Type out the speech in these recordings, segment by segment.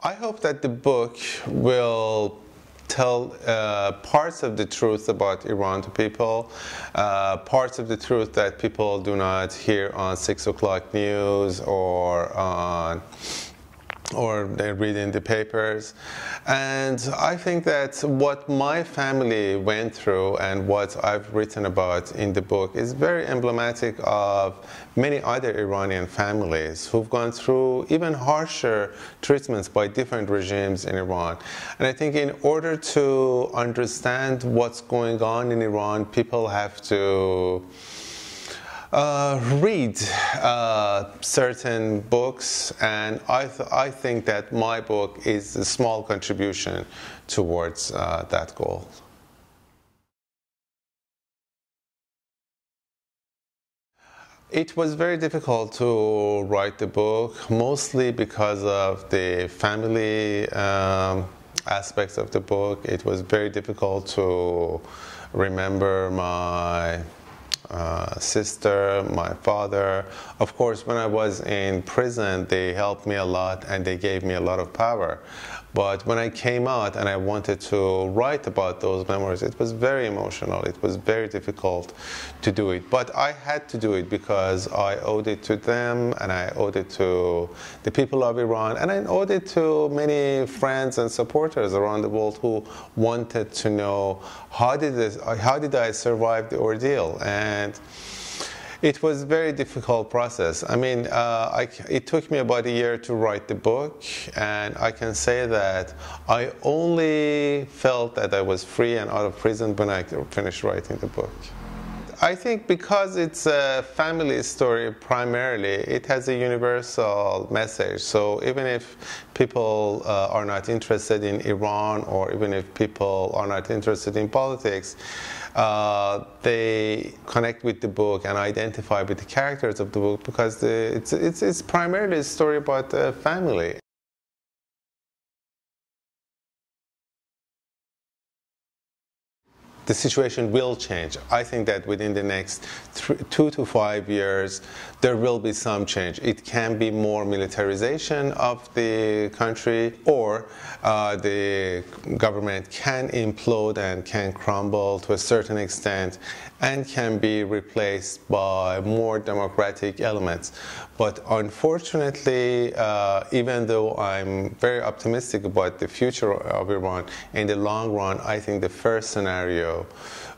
I hope that the book will tell parts of the truth about Iran to people, parts of the truth that people do not hear on 6 o'clock news or they read in the papers. And I think that what my family went through and what I've written about in the book is very emblematic of many other Iranian families who've gone through even harsher treatments by different regimes in Iran. And I think in order to understand what's going on in Iran, people have to read certain books, and I think that my book is a small contribution towards that goal. It was very difficult to write the book, mostly because of the family aspects of the book. It was very difficult to remember my sister, my father. Of course, when I was in prison, they helped me a lot and they gave me a lot of power. But when I came out and I wanted to write about those memories, it was very emotional. It was very difficult to do it. But I had to do it because I owed it to them, and I owed it to the people of Iran, and I owed it to many friends and supporters around the world who wanted to know how did I survive the ordeal. And it was a very difficult process. I mean, it took me about a year to write the book, and I can say that I only felt that I was free and out of prison when I finished writing the book. I think because it's a family story primarily, it has a universal message. So even if people are not interested in Iran, or even if people are not interested in politics, they connect with the book and identify with the characters of the book because it's primarily a story about family. The situation will change. I think that within the next 2 to 5 years, there will be some change. It can be more militarization of the country, or the government can implode and can crumble to a certain extent and can be replaced by more democratic elements. But unfortunately, even though I'm very optimistic about the future of Iran, in the long run, I think the first scenario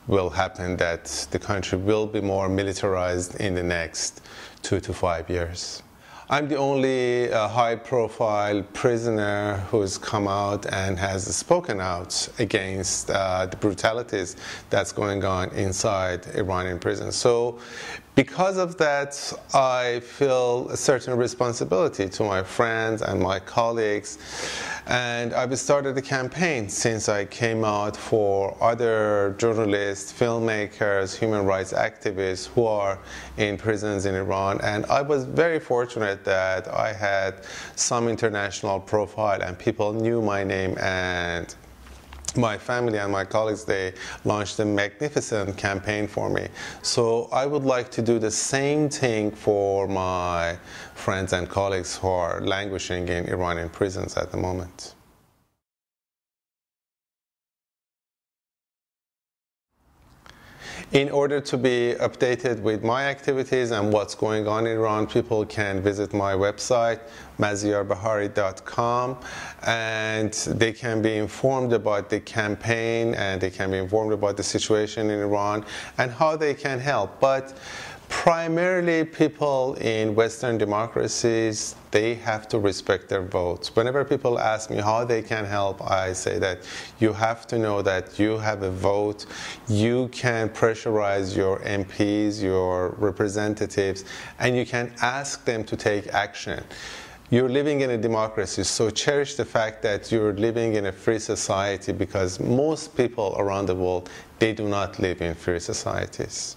will happen, that the country will be more militarized in the next 2 to 5 years. I'm the only high-profile prisoner who's come out and has spoken out against the brutalities that's going on inside Iranian prisons. So because of that, I feel a certain responsibility to my friends and my colleagues. And I've started a campaign since I came out for other journalists, filmmakers, human rights activists who are in prisons in Iran. And I was very fortunate that I had some international profile and people knew my name, and my family and my colleagues, they launched a magnificent campaign for me. So I would like to do the same thing for my friends and colleagues who are languishing in Iranian prisons at the moment. In order to be updated with my activities and what's going on in Iran, people can visit my website, maziarbahari.com, and they can be informed about the campaign, and they can be informed about the situation in Iran and how they can help. But primarily, people in Western democracies, they have to respect their votes. Whenever people ask me how they can help, I say that you have to know that you have a vote. You can pressurize your MPs, your representatives, and you can ask them to take action. You're living in a democracy, so cherish the fact that you're living in a free society, because most people around the world, they do not live in free societies.